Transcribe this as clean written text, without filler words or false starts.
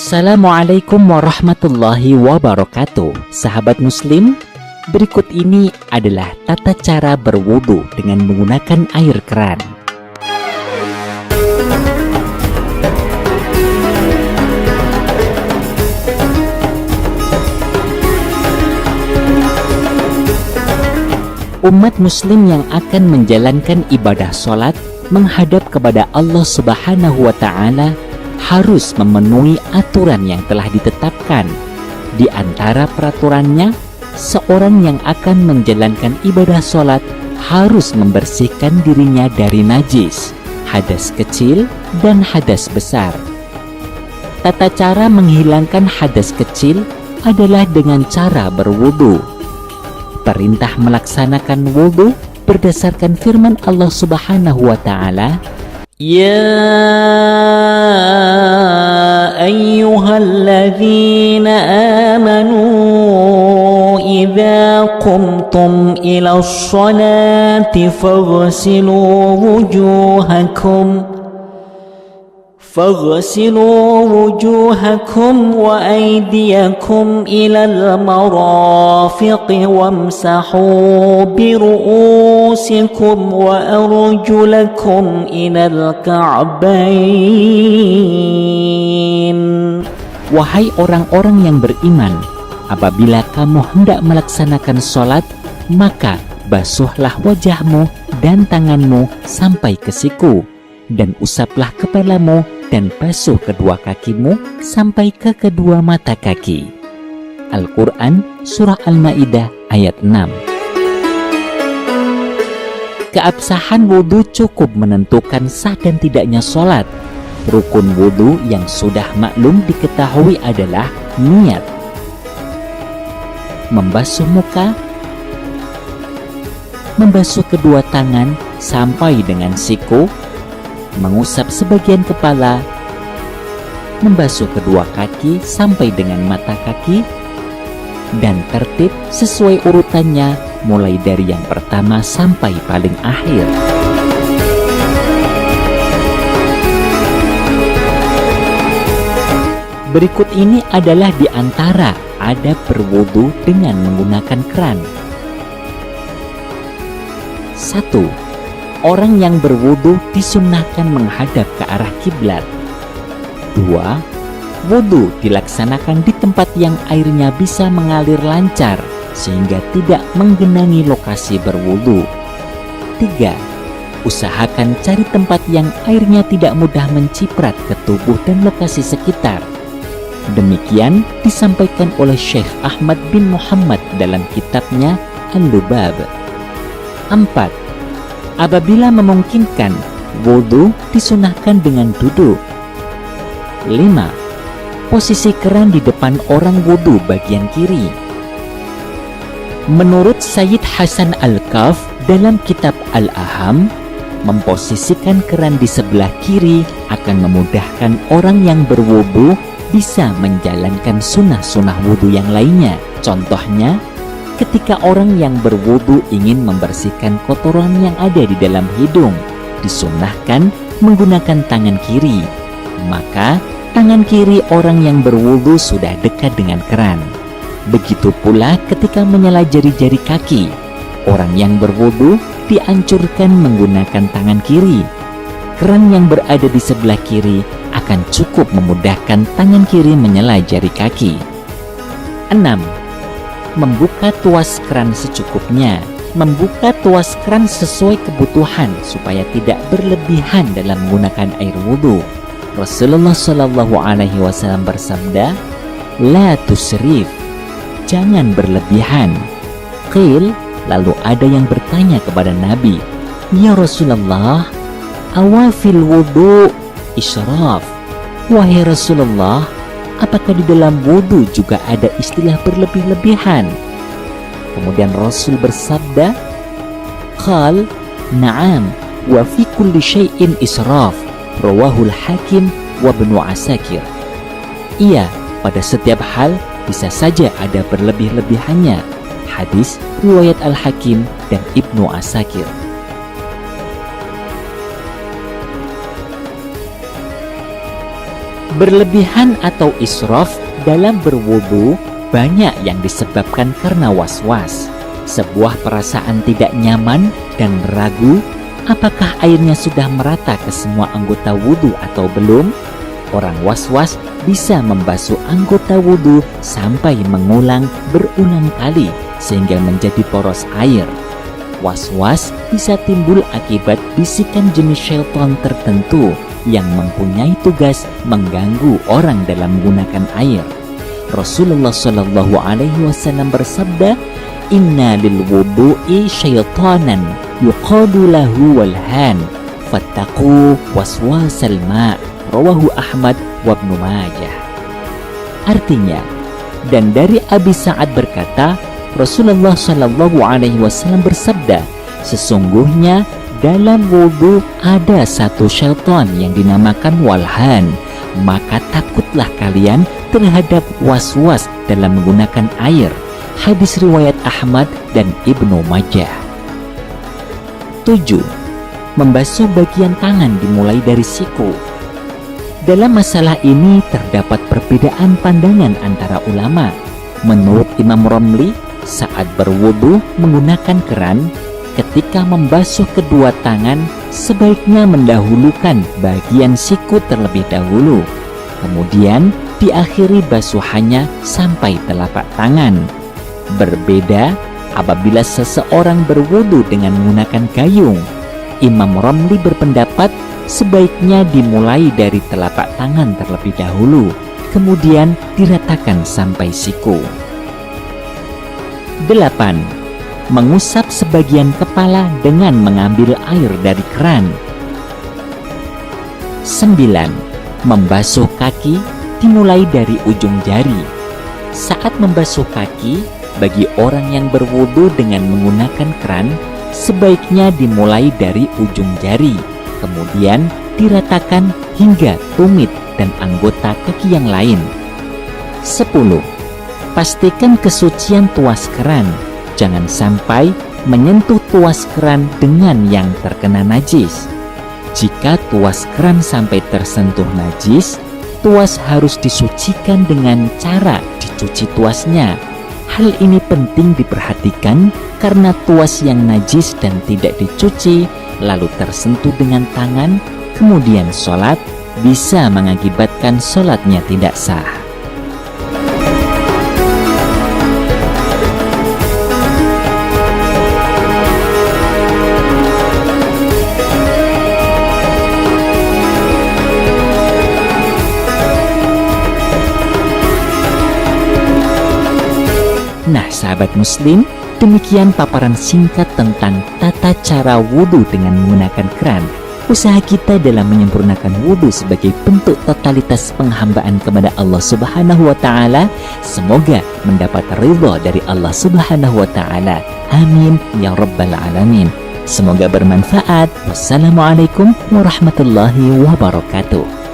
Assalamualaikum warahmatullahi wabarakatuh. Sahabat muslim, berikut ini adalah tata cara berwudu dengan menggunakan air keran. Umat muslim yang akan menjalankan ibadah sholat menghadap kepada Allah Subhanahu wa Ta'ala harus memenuhi aturan yang telah ditetapkan. Di antara peraturannya, seorang yang akan menjalankan ibadah sholat harus membersihkan dirinya dari najis, hadas kecil dan hadas besar. Tata cara menghilangkan hadas kecil adalah dengan cara berwudu. Perintah melaksanakan wudu berdasarkan firman Allah Subhanahu wa Ta'ala, "Ya ayyuhalladzina amanu idza qumtum ila sholati فاغسلوا وجوهكم وأيديكم إلى المرافق وامسحوا برؤوسكم وأرجلكم إلى الكعبين. Wahai orang-orang yang beriman, apabila kamu hendak melaksanakan sholat, maka basuhlah wajahmu dan tanganmu sampai ke siku, dan usaplah kepalamu dan basuh kedua kakimu sampai ke kedua mata kaki. Al-Quran Surah Al-Ma'idah ayat 6. Keabsahan wudhu cukup menentukan sah dan tidaknya sholat. Rukun wudhu yang sudah maklum diketahui adalah niat, membasuh muka, membasuh kedua tangan sampai dengan siku, mengusap sebagian kepala, membasuh kedua kaki sampai dengan mata kaki, dan tertib sesuai urutannya mulai dari yang pertama sampai paling akhir. Berikut ini adalah di antara adab berwudu dengan menggunakan keran. 1. Orang yang berwudu disunnahkan menghadap ke arah kiblat. 2. Wudu dilaksanakan di tempat yang airnya bisa mengalir lancar sehingga tidak menggenangi lokasi berwudu. 3. Usahakan cari tempat yang airnya tidak mudah menciprat ke tubuh dan lokasi sekitar. Demikian disampaikan oleh Syekh Ahmad bin Muhammad dalam kitabnya Al-Lubab. 4. Apabila memungkinkan, wudu disunahkan dengan duduk. 5. Posisi keran di depan orang wudu bagian kiri. Menurut Sayyid Hasan Al-Kaf dalam kitab Al-Aham, memposisikan keran di sebelah kiri akan memudahkan orang yang berwudu bisa menjalankan sunnah-sunnah wudu yang lainnya. Contohnya, ketika orang yang berwudu ingin membersihkan kotoran yang ada di dalam hidung, disunnahkan menggunakan tangan kiri. Maka tangan kiri orang yang berwudu sudah dekat dengan keran. Begitu pula ketika menyela jari-jari kaki, orang yang berwudu dianjurkan menggunakan tangan kiri. Keran yang berada di sebelah kiri akan cukup memudahkan tangan kiri menyela jari kaki. 6. Membuka tuas keran secukupnya. Membuka tuas keran sesuai kebutuhan supaya tidak berlebihan dalam menggunakan air wudhu. Rasulullah Shallallahu Alaihi Wasallam bersabda, "La tusrif," jangan berlebihan. Qil, lalu ada yang bertanya kepada Nabi, "Ya Rasulullah, awafil wudhu israf?" Wahai Rasulullah, apakah di dalam wudhu juga ada istilah berlebih-lebihan? Kemudian Rasul bersabda, "Qal, na'am, wa fi kulli syai'in israf." Rawahul Hakim wa Ibnu Asakir. Iya, pada setiap hal bisa saja ada berlebih-lebihannya. Hadis riwayat Al-Hakim dan Ibnu Asakir. Berlebihan atau israf dalam berwudu banyak yang disebabkan karena was-was, sebuah perasaan tidak nyaman dan ragu apakah airnya sudah merata ke semua anggota wudu atau belum. Orang was-was bisa membasuh anggota wudu sampai mengulang berulang kali sehingga menjadi poros air. Was-was bisa timbul akibat bisikan jenis syaitan tertentu yang mempunyai tugas mengganggu orang dalam menggunakan air. Rasulullah Shallallahu Alaihi Wasallam bersabda, "Inna lil wudu'i syaitanan yuqadu lahu walhan, fattaqu waswasal ma'." Rawahu Ahmad wa Ibnu Majah. Artinya, dan dari Abi Sa'ad berkata, Rasulullah Shallallahu Alaihi Wasallam bersabda, sesungguhnya dalam wudu ada satu syaitan yang dinamakan walhan, maka takutlah kalian terhadap was-was dalam menggunakan air. Hadis riwayat Ahmad dan Ibnu Majah. 7. Membasuh bagian tangan dimulai dari siku. Dalam masalah ini terdapat perbedaan pandangan antara ulama. Menurut Imam Romli, saat berwudu menggunakan keran, ketika membasuh kedua tangan sebaiknya mendahulukan bagian siku terlebih dahulu, kemudian diakhiri basuhannya sampai telapak tangan. Berbeda apabila seseorang berwudu dengan menggunakan gayung. Imam Romli berpendapat sebaiknya dimulai dari telapak tangan terlebih dahulu, kemudian diratakan sampai siku. 8. Mengusap sebagian kepala dengan mengambil air dari keran. 9. Membasuh kaki dimulai dari ujung jari. Saat membasuh kaki, bagi orang yang berwudu dengan menggunakan keran, sebaiknya dimulai dari ujung jari, kemudian diratakan hingga tumit dan anggota kaki yang lain. 10. Pastikan kesucian tuas keran. Jangan sampai menyentuh tuas keran dengan yang terkena najis. Jika tuas keran sampai tersentuh najis, tuas harus disucikan dengan cara dicuci tuasnya. Hal ini penting diperhatikan karena tuas yang najis dan tidak dicuci lalu tersentuh dengan tangan, kemudian sholat, bisa mengakibatkan sholatnya tidak sah. Nah, sahabat muslim, demikian paparan singkat tentang tata cara wudhu dengan menggunakan keran. Usaha kita dalam menyempurnakan wudhu sebagai bentuk totalitas penghambaan kepada Allah Subhanahu wa Ta'ala, semoga mendapat ridha dari Allah Subhanahu wa Ta'ala. Amin ya rabbal alamin. Semoga bermanfaat. Wassalamualaikum warahmatullahi wabarakatuh.